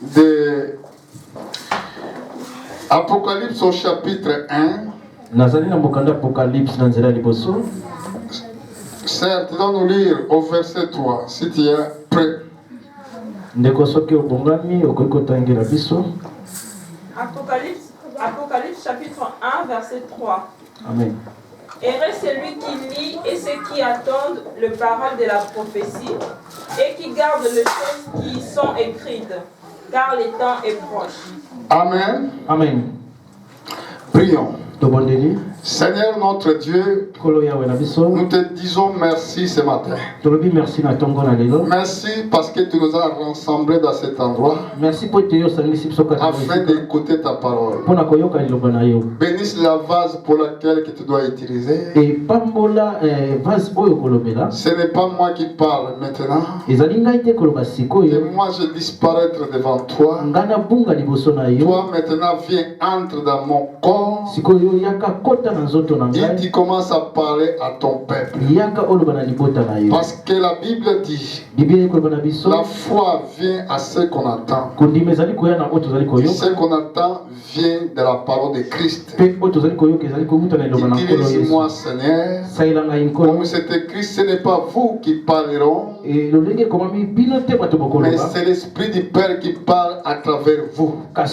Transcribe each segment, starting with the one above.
de Apocalypse au chapitre 1. Certes, nous allons lire au verset 3, si tu es prêt. Apocalypse chapitre 1, verset 3. Amen. Heureux celui qui lit et ceux qui attendent le parole de la prophétie et qui gardent les choses qui sont écrites, car le temps est proche. Amen. Amen. Prions. Seigneur notre Dieu, nous te disons merci ce matin. Merci parce que tu nous as rassemblés dans cet endroit afin d'écouter ta parole. Bénisse la vase pour laquelle tu dois utiliser. Ce n'est pas moi qui parle maintenant. Et moi je disparaître devant toi. Toi maintenant viens entre dans mon corps. Et tu commences à parler à ton peuple. Parce que la Bible dit, la foi vient à ce qu'on attend. Et ce qu'on attend vient de la parole de Christ. Dirige-moi Seigneur, comme c'est écrit, ce n'est pas vous qui parleront, mais c'est l'Esprit du Père qui parle à travers vous. Dans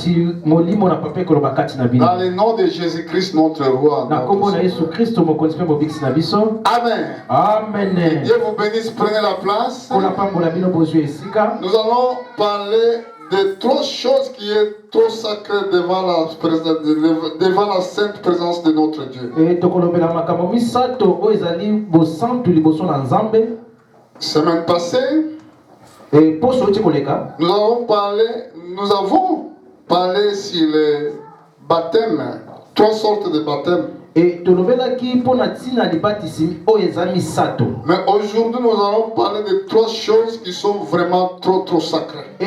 le nom de Jésus-Christ notre roi. Amen. Amen. Que Dieu vous bénisse, prenez la place. Nous allons parler de trois choses qui est trop sacrées devant la sainte présence de notre Dieu. Semaine passée, nous avons parlé sur le baptême, trois sortes de baptême. Mais aujourd'hui, nous allons parler de trois choses qui sont vraiment trop sacrées. Ce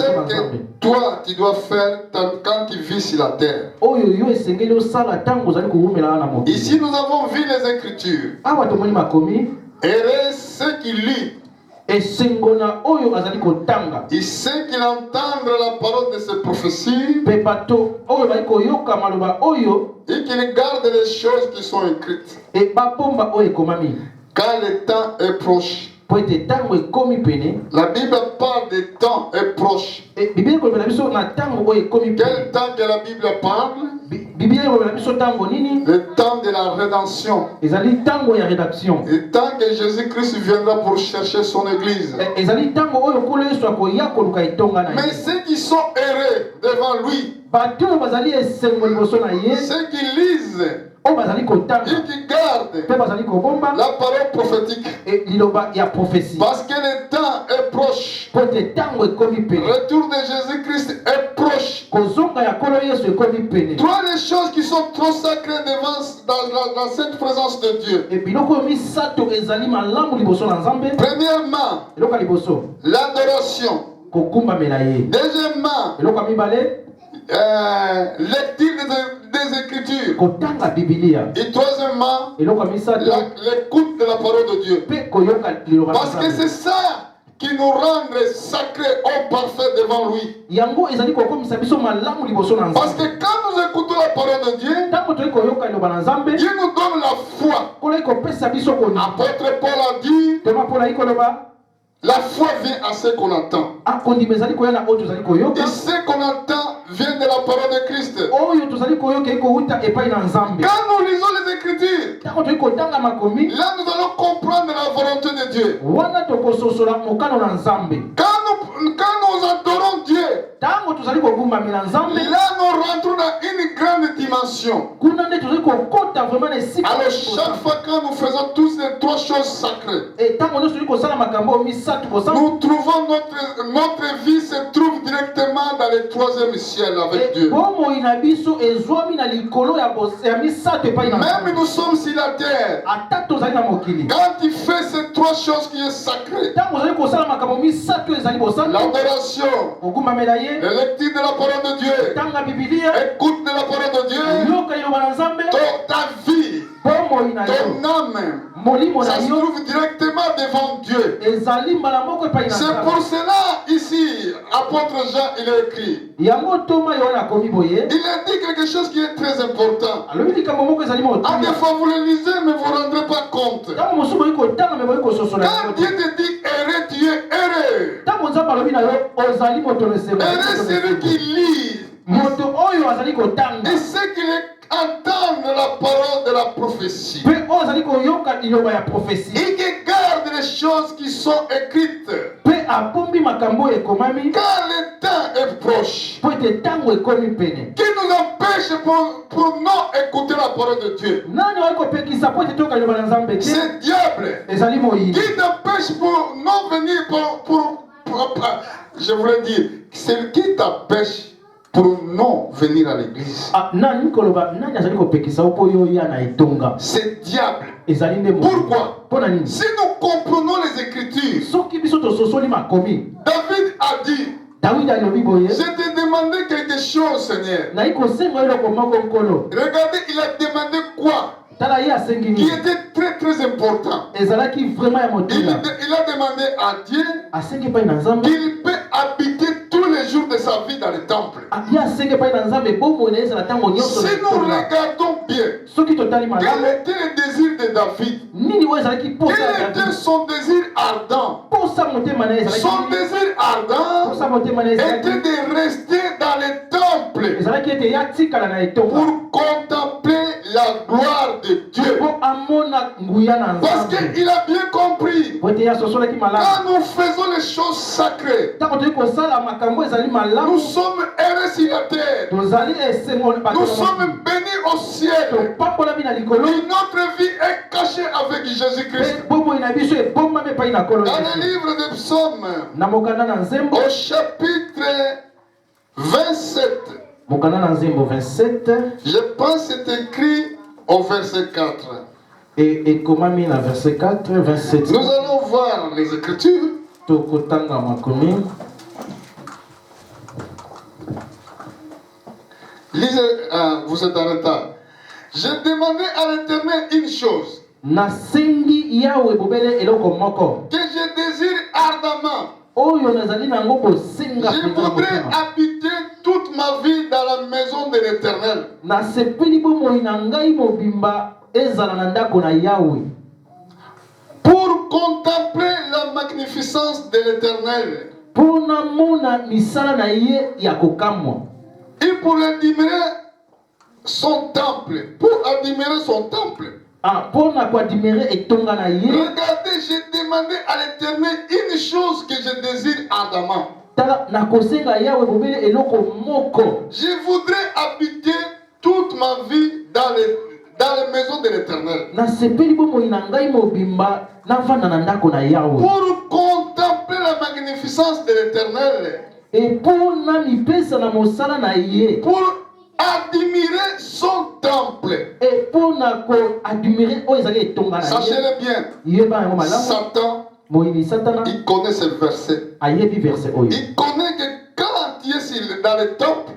que toi, tu dois faire quand tu vis sur la terre. Ici, nous avons vu les Écritures. Heureux ceux qui lisent. Et ceux qui entendent la parole de ces prophéties et qui regardent les choses qui sont écrites. Car le temps est proche. La Bible parle du temps est proche. Quel temps que la Bible parle? Le temps de la rédemption. Le temps que Jésus-Christ viendra pour chercher son église. Mais ceux qui sont heureux devant lui, ceux qui lisent et qui gardent la parole prophétique, parce que le temps est proche. Le retour de Jésus-Christ est proche. Trois les choses qui sont trop sacrées devant dans cette présence de Dieu. Premièrement, l'adoration. Deuxièmement, lecture des Écritures. Et troisièmement, l'écoute de la parole de Dieu. Parce que c'est ça qui nous rend sacrés, hommes parfaits devant lui. Parce que quand nous écoutons la parole de Dieu, Dieu nous donne la foi. Apôtre Paul a dit, la foi vient à ce qu'on entend. Et ce qu'on entend vient de la parole de Christ. Quand nous lisons les Écritures, là nous allons comprendre la volonté de Dieu. Quand nous adorons Dieu, là nous rentrons dans une grande dimension. Alors chaque fois que nous faisons tous ces trois choses sacrées, nous trouvons notre vie se trouve directement dans le troisième ciel avec Dieu. Même nous sommes sur la terre. Quand tu fais ces trois choses qui sont sacrées, l'adoration, la lecture de la parole de Dieu, écoute de la parole de Dieu, ta vie ton âme, ça se trouve directement devant Dieu. C'est pour cela, ici, apôtre Jean, il a écrit. Il a dit quelque chose qui est très important. À des fois, vous le lisez, mais vous ne vous rendrez pas compte. Quand Dieu te dit errer, tu es erré. Erré, c'est celui qui lit. Et ceux qui entendent la parole de la prophétie. Et qui gardent les choses qui sont écrites. Car le temps est proche. Qui nous empêche pour non écouter la parole de Dieu. C'est diable. Qui t'empêche pour non venir pour je voulais dire, c'est qui t'empêche pour non venir à l'église. C'est diable. Pourquoi? Si nous comprenons les Écritures, David a dit, je t'ai demandé quelque chose, Seigneur. Regardez, il a demandé quoi? Qui était très très important. Il a demandé à Dieu qu'il peut habiter tous les jours de sa vie dans le temple. Si nous regardons bien, quel était le désir de David? Quel était son désir ardent? Son désir ardent était de rester dans le temple pour contempler la gloire de Dieu. Parce qu'il a bien compris, quand nous faisons les choses sacrées, nous sommes heureux sur la terre, nous sommes bénis au ciel, et notre vie est cachée avec Jésus-Christ. Dans le livre des Psaumes, au chapitre 27, je pense que c'est écrit au verset 4. Et comment mis la verset 4, verset 7. Nous allons voir les Écritures. Lisez, vous êtes en retard. J'ai demandé à l'Éternel une chose que je désire ardemment. Je voudrais habiter toute ma vie dans la maison de l'Éternel. Pour contempler la magnificence de l'Éternel. Et pour admirer son temple. Pour admirer son temple. Regardez, j'ai demandé à l'Éternel une chose que je désire ardemment. Je voudrais habiter toute ma vie dans les maisons de l'Éternel. Pour contempler la magnificence de l'Éternel. Pour admirer son temple. Sachez-le bien, Satan, il connaît ce verset. Il connaît que quand tu es dans le temple,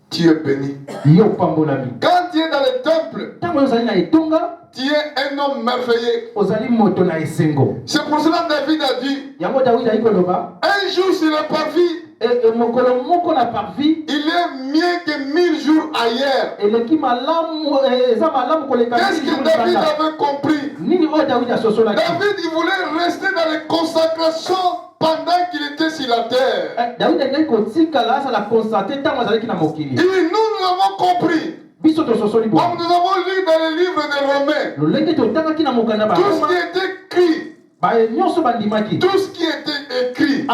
tu es béni. Quand tu es dans le temple, tu es un homme merveilleux. C'est pour cela que David a dit, un jour sur le parvis, il est mieux que 1000 jours ailleurs. Qu'est-ce que David avait compris? David, il voulait rester dans les consécrations pendant qu'il était sur la terre. Et nous avons compris. Comme nous avons lu dans le livre de Romains, tout ce qui était écrit, tout ce qui était écrit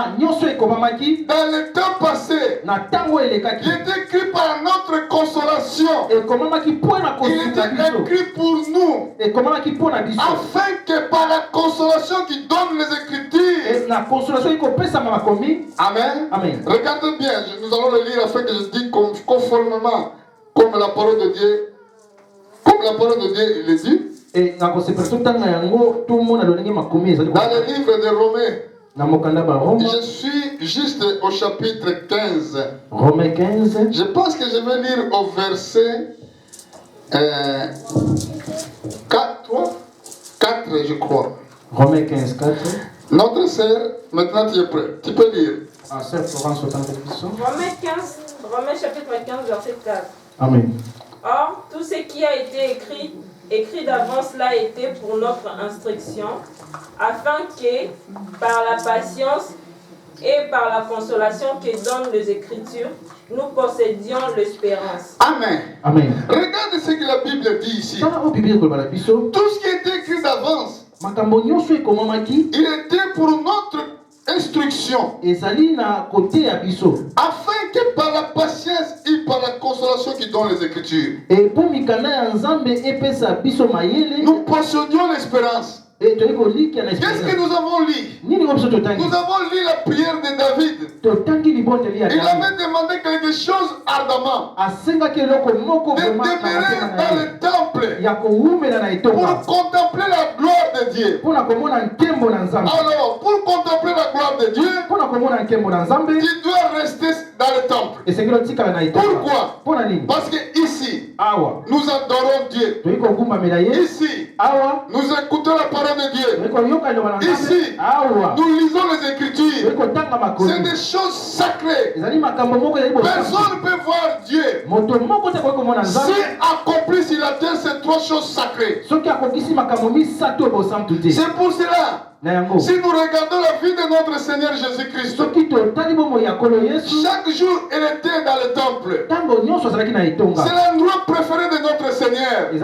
dans le temps passé, il était écrit par notre consolation. Il était écrit pour nous, afin que par la consolation qui donne les Écritures. Amen. Amen. Regardez bien, nous allons le lire afin que je dise conformément comme la parole de Dieu, le dit. Dans le livre de Romains, je suis juste au chapitre 15. Romains 15. Je pense que je vais lire au verset 4, je crois. Romains 15, 4. Notre sœur, maintenant tu es prêt. Tu peux lire. Ah, sœur Florence, autant de questions. Romains chapitre 15, verset 4. Amen. Or, tout ce qui a été écrit d'avance l'a été pour notre instruction, afin que, par la patience et par la consolation que donnent les Écritures, nous possédions l'espérance. Amen. Amen. Regarde ce que la Bible dit ici. Tout ce qui était écrit d'avance, il était pour notre instruction. Afin que par la patience et par la consolation qui donne les Écritures, nous possédions l'espérance. Qu'est-ce que nous avons lu? Nous avons lu la prière de David. Il avait demandé quelque chose ardemment. De demeurer dans le temple pour contempler la gloire de Dieu. Alors, pour contempler la gloire de Dieu, tu dois rester dans le temple. Pourquoi? Parce que ici, nous adorons Dieu. Ici, nous écoutons la parole de Dieu. Ici, nous lisons les Écritures. C'est des choses sacrées. Personne ne peut voir Dieu. Si accompli sur la terre, c'est 3 choses sacrées. C'est pour cela. Si nous regardons la vie de notre Seigneur Jésus-Christ, chaque jour il était dans le temple. C'est l'endroit préféré de notre Seigneur. C'est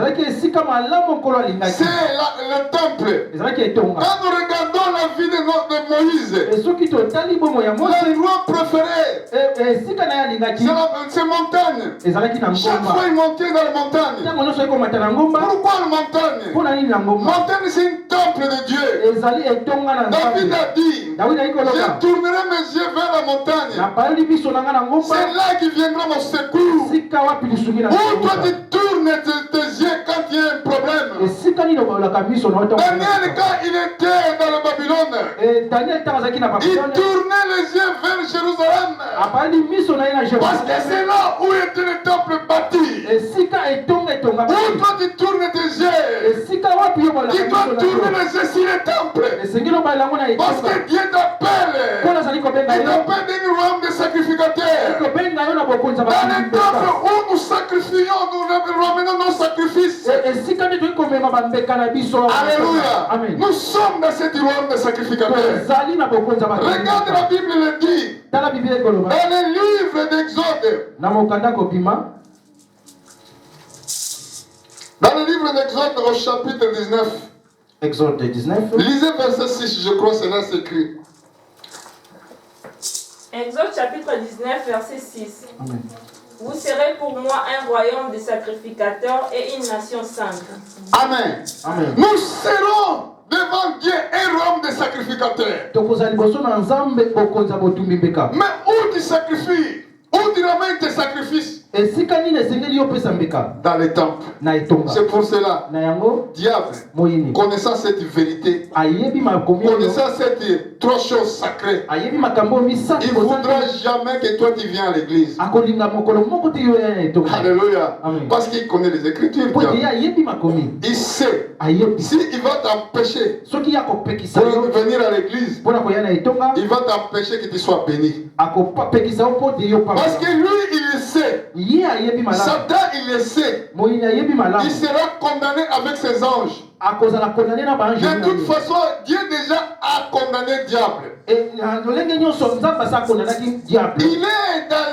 le temple. Quand nous regardons la vie de Moïse, l'endroit préféré, c'est montagne. Chaque fois il montait dans la montagne. Pourquoi la montagne? Montagne, c'est un temple de Dieu. David a dit, je tournerai mes yeux vers la montagne. C'est là qu'il viendra mon secours. Où toi tu tournes tes yeux quand il y a un problème. Daniel, quand il était dans le Babylone, il tournait les yeux vers Jérusalem. Parce que c'est là où était le temple bâti. Où toi tu tournes tes yeux, tu dois tourner les yeux sur le temple. Parce que Dieu t'appelle. Il t'appelle d'une royaume de sacrificateurs. Dans le temple où nous sacrifions, nous ramenons nos sacrifices. Alléluia. Nous sommes dans cette royaume de sacrificateurs. Regarde, la Bible le dit. Dans le livre d'Exode. Dans le livre d'Exode au chapitre 19. Exode 19. Lisez verset 6, je crois, c'est là c'est écrit. Exode chapitre 19, verset 6. Amen. Vous serez pour moi un royaume de sacrificateurs et une nation sainte. Amen. Amen. Nous serons devant Dieu un royaume de sacrificateurs. Mais où tu sacrifies? Où tu ramènes tes sacrifices? Dans les temples. C'est pour cela, diable, connaissant cette vérité, connaissant ces 3 choses sacrées, il ne voudra jamais que toi tu viennes à l'église. Alléluia. Parce qu'il connaît les Écritures. Il sait. S'il va t'empêcher pour venir à l'église, il va t'empêcher que tu sois béni. Parce que lui, il le sait. Satan, il le sait. Il sera condamné avec ses anges. De toute façon, Dieu déjà a condamné le diable. Il est dans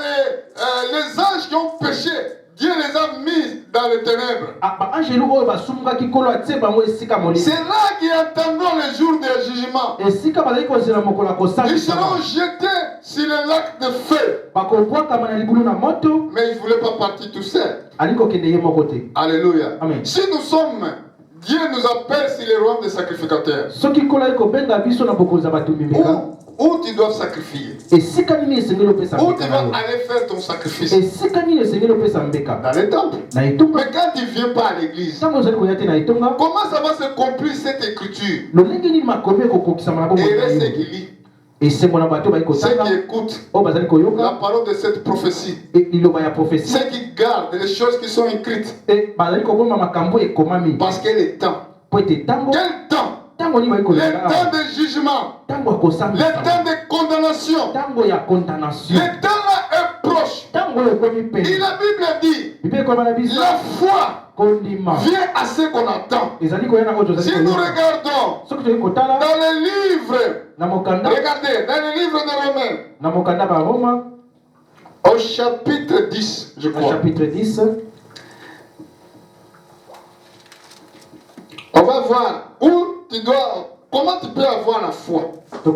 les anges qui ont péché. Dieu les a mis dans les ténèbres. C'est là qu'ils attendront le jour du jugement. Ils seront jetés sur le lac de feu. Mais ils ne voulaient pas partir tout seuls. Alléluia. Amen. Si nous sommes, Dieu nous appelle sur les royaumes des sacrificateurs. Où tu dois sacrifier. Où tu vas aller faire ton sacrifice. Dans les temples. Mais quand tu ne viens pas à l'église, comment ça va se accomplir cette écriture? Et reste ce qu'il lit. Et ceux qui écoutent la parole de cette prophétie, ceux qui gardent les choses qui sont écrites, parce qu'elle est temps. Quel temps? Le temps de jugement, le temps de condamnation, le temps là est proche. Et la Bible dit, la foi vient à ce qu'on attend. Si nous regardons dans les livres, regardez, dans les livres de Romains, au chapitre 10, je crois. Chapitre 10. On va voir où comment tu peux avoir la foi. Tu peux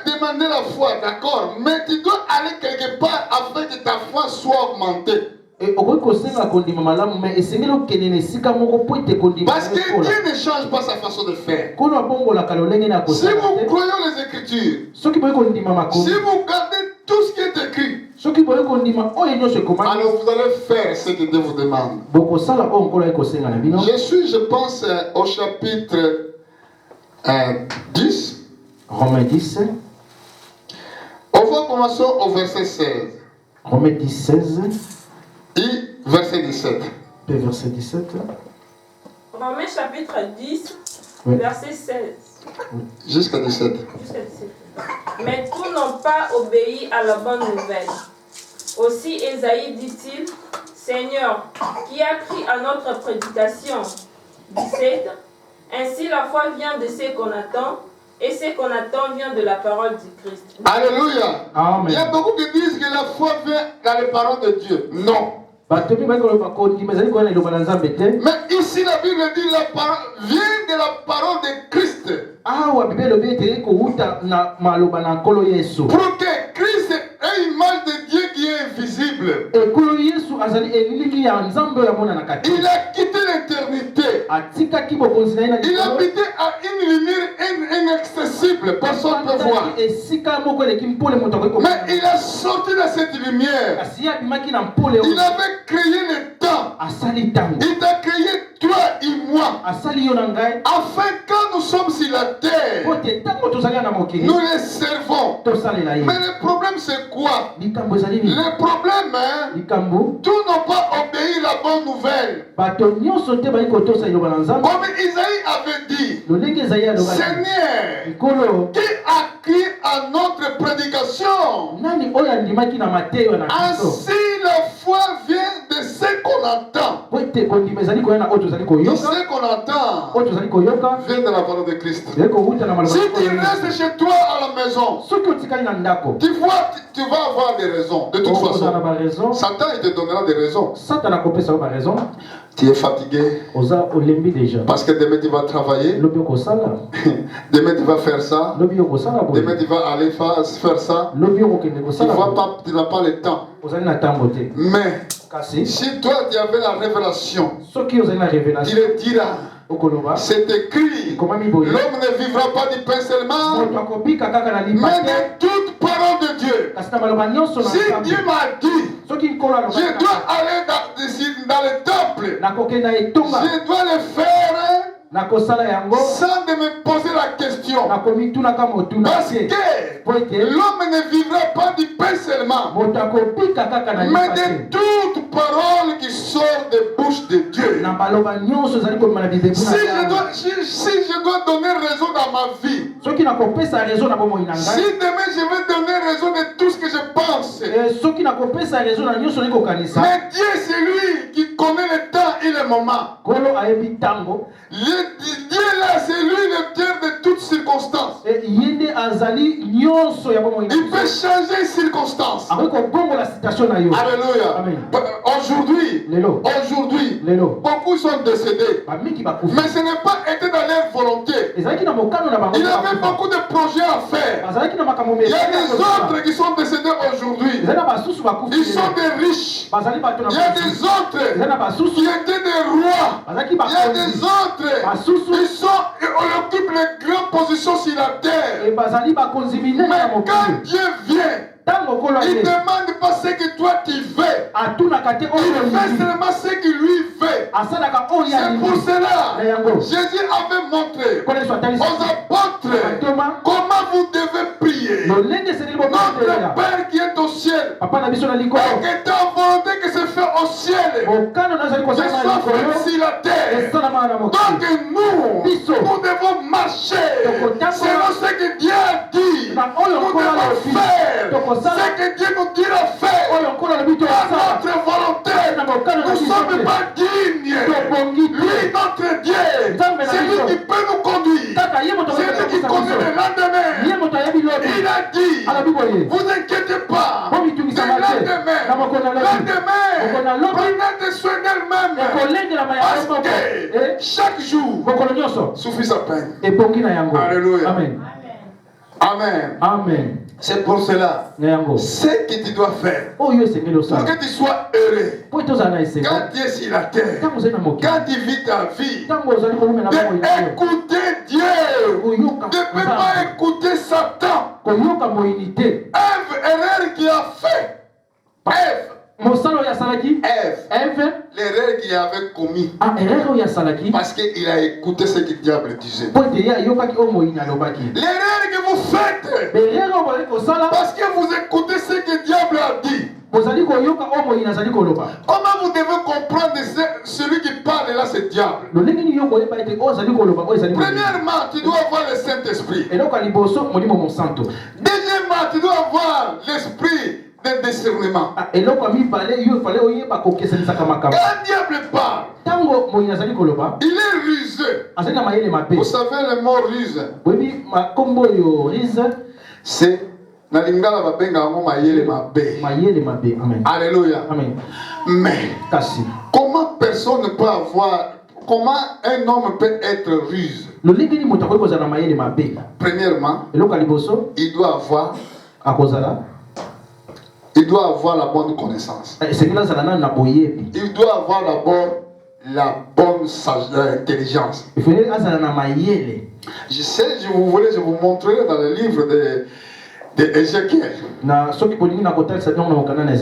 demander la foi, d'accord, mais tu dois aller quelque part afin que ta foi soit augmentée. Parce que Dieu ne change pas sa façon de faire. Si vous croyez les Écritures, si vous gardez tout ce qui est écrit, alors vous allez faire ce que Dieu vous demande. Je pense, au chapitre 10. Romains 10. On va commencer au verset 16. Romains 10, 16. Et verset 17. Verset 17. Romains chapitre 10, oui. Verset 16. Jusqu'à 17. Mais tous n'ont pas obéi à la bonne nouvelle. Aussi Ésaïe dit-il, Seigneur, qui a cru à notre prédication? 17. Ainsi la foi vient de ce qu'on attend, et ce qu'on attend vient de la parole du Christ. Alléluia. Amen. Il y a beaucoup qui disent que la foi vient dans les paroles de Dieu. Non. Mais ici la Bible dit la parole vient de la parole de Christ. Pour que Christ ait l'image de Dieu qui est invisible. Il a quitté l'éternité. Il a habité à une lumière inaccessible. Personne ne peut voir. Mais il a sorti de cette lumière. Il avait créé le temps. Il t'a créé toi et moi. Afin quand nous sommes sur la terre, nous les servons. Mais le problème c'est quoi? Le problème, tous n'ont pas obéi la bonne nouvelle. Comme Isaïe avait dit, Seigneur, qui a cru à notre prédication? Ainsi la foi vient de ce qu'on entend. Et ce qu'on entend vient de la parole de Christ. Si tu restes chez toi à la maison, tu vas avoir des raisons. De toute façon, Satan il te donnera des raisons. Tu es fatigué. Parce que demain tu vas travailler. Demain tu vas faire ça. Demain tu vas aller faire ça. Tu n'as pas le temps. Mais si toi tu avais la révélation, tu le diras. C'est écrit, l'homme ne vivra pas du pain seulement, mais de toute parole de Dieu. Si Dieu m'a dit, je dois aller dans le temple, je dois le faire sans de me poser la question. Parce que l'homme ne vivra pas du pain seulement, mais de toute parole qui sort des bouches de Dieu. Si je dois donner raison dans ma vie, si demain je vais donner raison de tout ce que je pense, mais Dieu c'est lui qui connaît le temps et le moment. Dieu là, c'est lui le Dieu de toutes circonstances. Il peut changer les circonstances. Alléluia. Aujourd'hui, beaucoup sont décédés. Mais ce n'est pas été dans leur volonté. Il avait beaucoup de projets à faire. Il y a des autres qui sont décédés aujourd'hui. Ils sont des riches. Il y a des autres qui étaient des rois. Il y a des autres on occupe les grandes positions sur la terre. Mais quand Dieu vient, il ne demande pas ce que toi tu veux. Il fait seulement ce qu'il lui veut. C'est pour cela Jésus avait montré aux apôtres Père qui est au ciel, et que ta volonté que se fait au ciel, que soit faite sur la terre. Donc nous devons marcher selon ce que Dieu a dit. Nous devons faire ce que Dieu nous dit de faire. Pas notre volonté. Nous ne sommes pas dignes. Lui, notre Dieu, c'est lui qui peut nous conduire. C'est lui qui connaît le lendemain. Il a dit, vous inquiétez pas. C'est lendemain, prenez soin d'elle-même. Parce que chaque jour suffit sa peine. Alléluia. Amen. Amen. Amen. C'est pour cela, ce que tu dois faire pour que tu sois heureux quand tu es sur la terre, quand tu vis ta vie, d'écouter Dieu, de ne pas écouter Satan. Ève, erreur qui a fait. Ève, l'erreur qu'il avait commis. Parce qu'il a écouté ce que le diable disait. L'erreur que vous faites, parce que vous écoutez ce que le diable a dit. Comment vous devez comprendre celui qui parle là, c'est le diable? Premièrement, tu dois avoir le Saint-Esprit. Deuxièmement, tu dois avoir l'esprit de discernement. Quand le diable parle, il est rusé. Vous savez le mot ruse, c'est Alléluia. Mais comment personne ne peut avoir, comment un homme peut être ruse? Premièrement, il doit avoir la bonne connaissance. Il doit avoir d'abord la bonne intelligence. Je sais, je vous montrerai dans le livre d'Ézéchiel.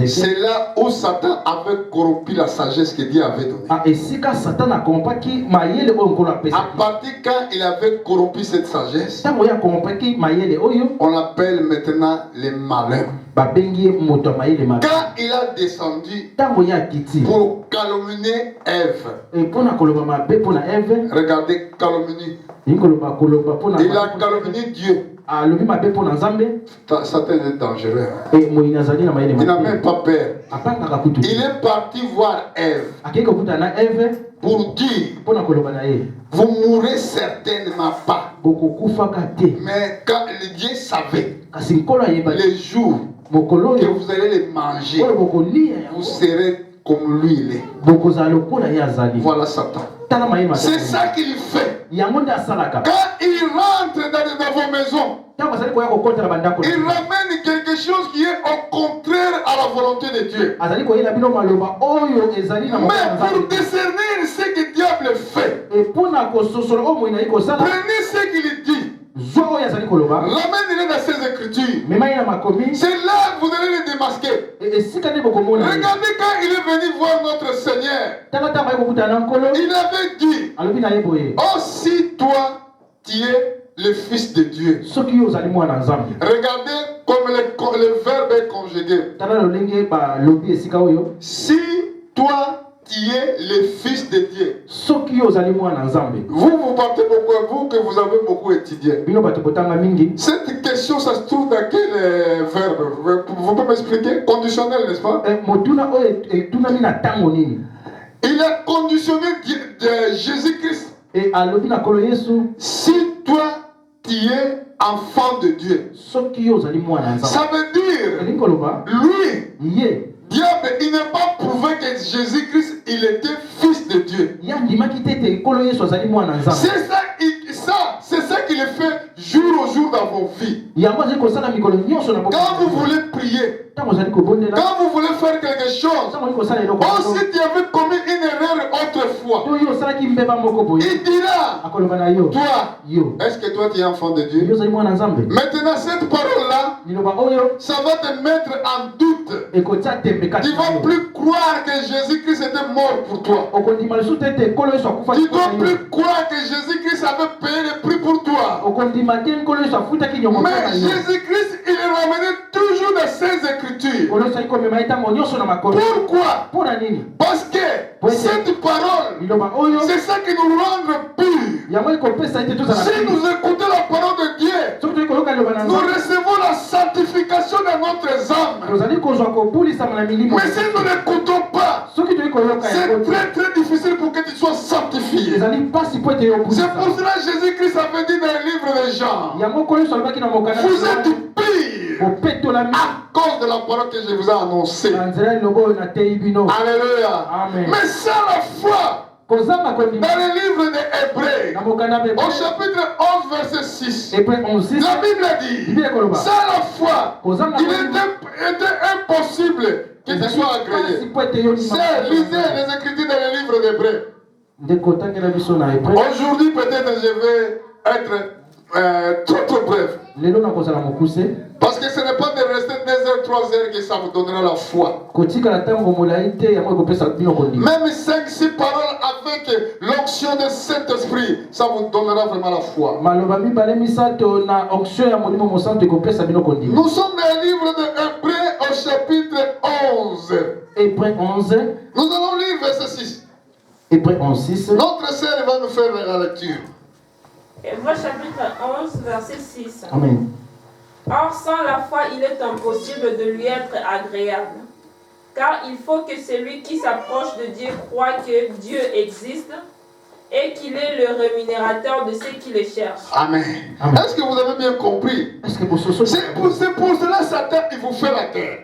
C'est là où Satan avait corrompu la sagesse que Dieu avait donnée. À partir quand il avait corrompu cette sagesse, on l'appelle maintenant les malins. Quand il a descendu pour calomnier Ève, regardez, calomnie. Il a calomnié Dieu. Satan est dangereux. Il n'a même pas peur. Il est parti voir Ève pour dire, vous mourrez certainement pas. Mais quand le Dieu savait les jours que vous allez les manger, vous serez comme lui il est. Voilà Satan. C'est ça qu'il fait. Quand il rentre dans vos maisons, il ramène quelque chose qui est au contraire à la volonté de Dieu. Mais pour discerner ce que le diable fait, prenez ce qu'il dit. Ramène-les dans ses écritures. C'est là que vous allez les démasquer. Regardez quand il est venu voir notre Seigneur. Il avait dit, oh si toi tu es le Fils de Dieu. Regardez comme le verbe est conjugué. Si toi tu es le Fils de Dieu. Vous partez pourquoi? Vous que vous avez beaucoup étudié. Cette question, ça se trouve dans quel verbe? Vous pouvez m'expliquer? Conditionnel, n'est-ce pas? Il a conditionné de Jésus-Christ. Si toi tu es enfant de Dieu, ça veut dire lui, diable, il n'a pas prouvé que Jésus-Christ il était fils de Dieu. C'est ça qu'il fait jour au jour dans vos vies. Quand vous voulez prier, quand vous voulez faire quelque chose, aussi tu avais commis une erreur autrefois, il dira, toi, est-ce que toi tu es enfant de Dieu? Maintenant cette parole-là, ça va te mettre en doute. Tu ne vas plus croire que Jésus-Christ était mort pour toi. Tu ne dois plus croire que Jésus-Christ avait payé le prix pour toi. Mais Jésus-Christ, il est ramené toujours dans ses écritures. Pourquoi? Parce que cette parole, c'est ça qui nous rend purs. Si nous écoutons la parole de Dieu, nous recevons la sanctification de notre âme. Mais si nous n'écoutons pas, c'est très très difficile pour que tu sois sanctifié. C'est pour cela que Jésus-Christ avait dit dans le livre de Jean, vous êtes pires à cause de la parole que je vous ai annoncée. Alléluia. Amen. Mais sans la foi, dans le livre des Hébreux, au chapitre 11, verset 6, la Bible dit, sans la foi, il était impossible que tu sois agréé. C'est lisez les Écritures dans le livre des Hébreux. Aujourd'hui, peut-être je vais être trop bref. Parce que ce n'est pas de rester 2 heures, 3 heures que ça vous donnera la foi. Même 5-6 paroles avec l'onction de Saint-Esprit, ça vous donnera vraiment la foi. Nous sommes dans le livre de Hébreux au chapitre 11. Hébreux 11. Nous allons lire verset 6. Hébreux 11, 6. Notre sœur va nous faire la lecture. Hébreux chapitre 11, verset 6. Amen. Or, sans la foi, il est impossible de lui être agréable. Car il faut que celui qui s'approche de Dieu croit que Dieu existe et qu'il est le rémunérateur de ceux qui le cherchent. Amen. Amen. Est-ce que vous avez bien compris? C'est pour cela que Satan il vous fait la terre.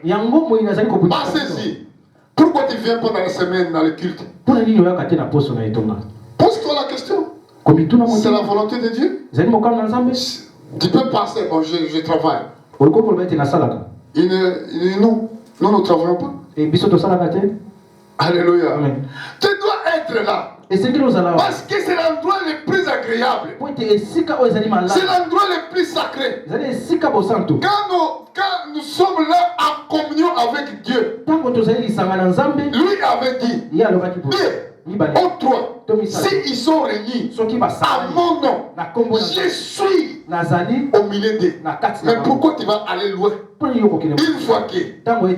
Passez-y. Pourquoi tu ne viens pas dans la semaine, dans le culte? Pose-toi la question. C'est la volonté de Dieu? Tu peux passer, bon, je travaille. Nous ne travaillons pas. Alléluia. Amen. Tu dois être là. Parce que c'est l'endroit le plus agréable. C'est l'endroit le plus sacré. Quand nous sommes là en communion avec Dieu, lui avait dit, aux trois, s'ils sont réunis à mon nom, je suis au milieu d'eux. Mais pourquoi tu vas aller loin? Une fois que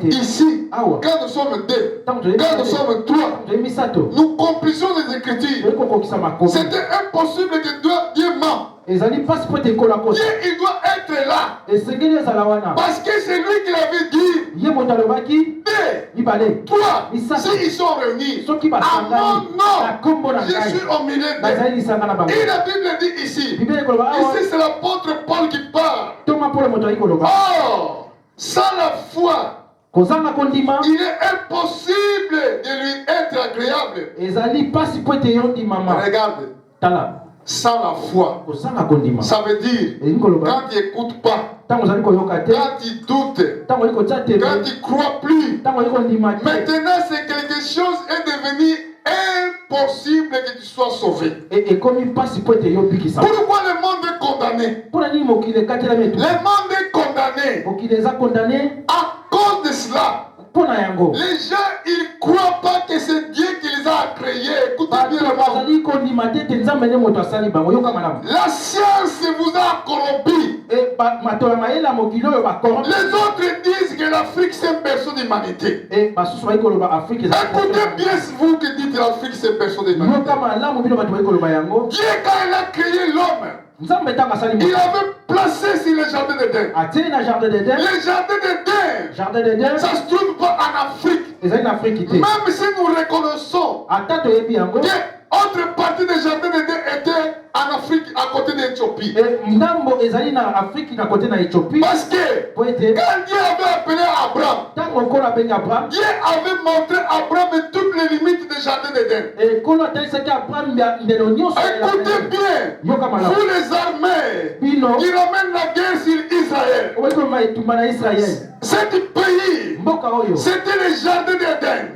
ici, quand nous sommes deux, quand nous sommes trois, nous complissons les Écritures. C'était impossible que Dieu ment. Dieu, il doit être là. Parce que c'est lui qui l'avait dit. Toi, s'ils sont réunis à mon nom, je suis au milieu d'eux. Et la Bible dit ici, c'est l'apôtre Paul qui parle. Oh, sans la foi, il est impossible de lui être agréable. Regarde. Sans la foi, ça veut dire quand tu n'écoutes pas, quand tu doutes, quand tu ne crois plus, maintenant c'est quelque chose est devenu impossible que tu sois sauvé. Pourquoi le monde est condamné? Le monde est condamné à cause de cela. Les gens, ils ne croient pas que c'est Dieu qui les a créés. Écoutez bien. La science vous a corrompu. Les autres disent que l'Afrique c'est une personne d'humanité. Écoutez bien vous qui dites que l'Afrique c'est une personne d'humanité. Dieu, quand il a créé l'homme, il avait placé sur le jardin d'Éden. Le jardin d'Éden, ça ne se trouve pas en Afrique. Même si nous reconnaissons que autre partie du jardin d'Éden était en Afrique à côté d'Éthiopie. Parce que quand Dieu avait appelé Abraham, Dieu avait montré à Abraham toutes les limites du jardin d'Éden. Écoutez bien, vous les armées qui ramènent la guerre sur Israël. Cet pays, c'était le jardin d'Éden.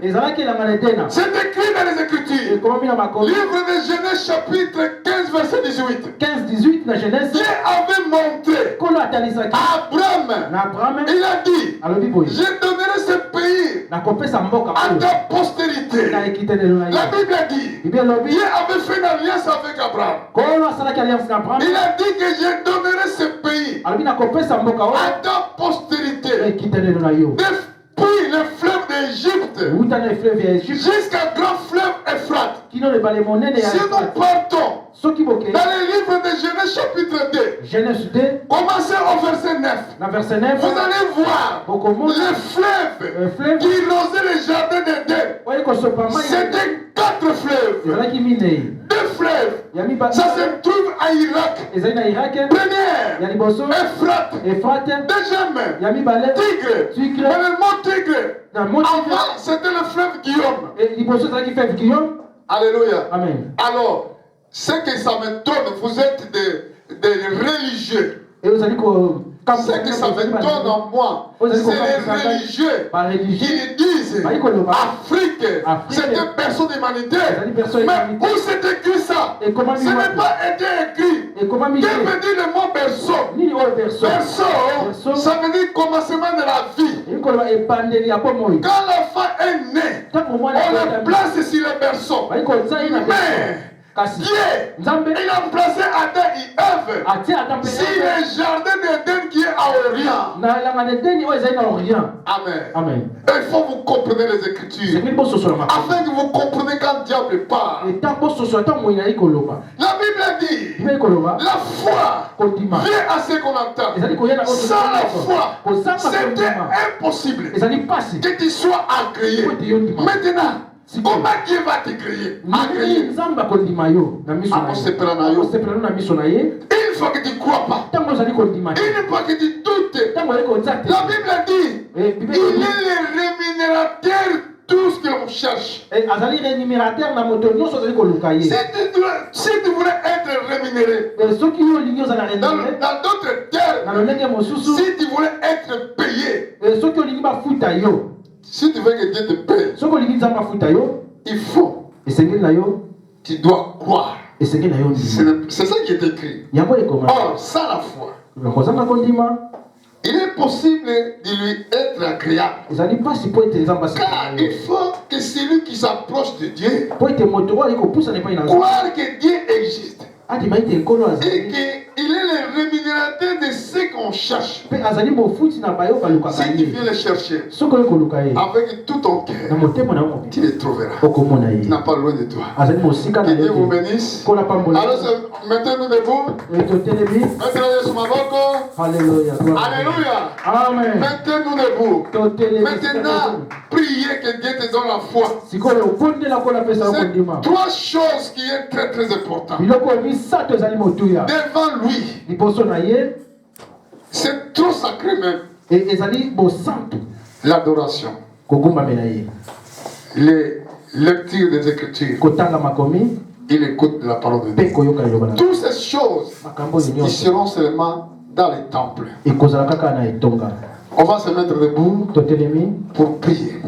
C'est écrit dans les Écritures. Livre de Genèse chapitre 15 verset 18. 15-18 dans Genèse. Dieu avait montré à Abraham, il a dit, je donnerai ce pays à ta postérité. La Bible a dit, Dieu avait fait une alliance avec Abraham. Il a dit que je donnerai ce pays à ta postérité depuis le fleuve d'Égypte jusqu'à grand fleuve Euphrate. Si nous partons dans les livres de Genèse chapitre 2, commencez au verset 9. Vous allez voir le fleuve qui rosait les jardins d'Éden. C'était 4 fleuves. 2 fleuves. Ça se trouve à Irak. Première, Euphrate. Deuxième, Tigre. Dans le mont Tigre. Avant, c'était le fleuve Guillaume. Alléluia. Amen. Alors, ce que ça m'étonne, vous êtes des religieux. Ce que ça m'étonne en moi, c'est les religieux qui disent Afrique, c'est une personne humanitaire. Mais où c'est écrit ça? Ce n'est pas été écrit. Que veut dire le mot berceau? Berceau, ça veut dire commencement de la vie. Quand l'enfant est né, on le place sur le berceau. Mais Dieu, il a placé Adam et Ève sur le jardin d'Éden qui est à Orient. Amen. Il faut vous comprendre les Écritures afin que vous compreniez quand le diable parle. La Bible dit la foi vient à ce qu'on entend. Sans la foi, c'était impossible que tu sois agréé. Maintenant, comment Dieu va te créer? Une fois que tu ne crois pas, une fois que tu doutes, la Bible dit il est le rémunérateur de tout ce que l'on cherche. Si tu voulais être rémunéré, dans d'autres termes, si tu voulais être payé, si tu veux que Dieu te paye, il faut, tu dois croire. C'est ça qui est écrit. Or, sans la foi, il est possible de lui être agréable. Car il faut que celui qui s'approche de Dieu croire que Dieu existe. Et qu'il est le rémunérateur de ce qu'on cherche. Si tu viens le chercher avec tout ton cœur, tu le trouveras. Il n'a pas loin de toi. Que Dieu vous bénisse. Alors, mettez-nous debout. Mettez-nous sur ma boca. Alléluia. Amen. Mettez-nous debout. Maintenant, priez que Dieu te donne la foi. C'est 3 choses qui sont très très importantes. Devant lui, c'est trop sacré même. L'adoration, les lectures des Écritures, il écoute la parole de Dieu. Toutes ces choses qui seront seulement dans les temples. On va se mettre debout pour prier.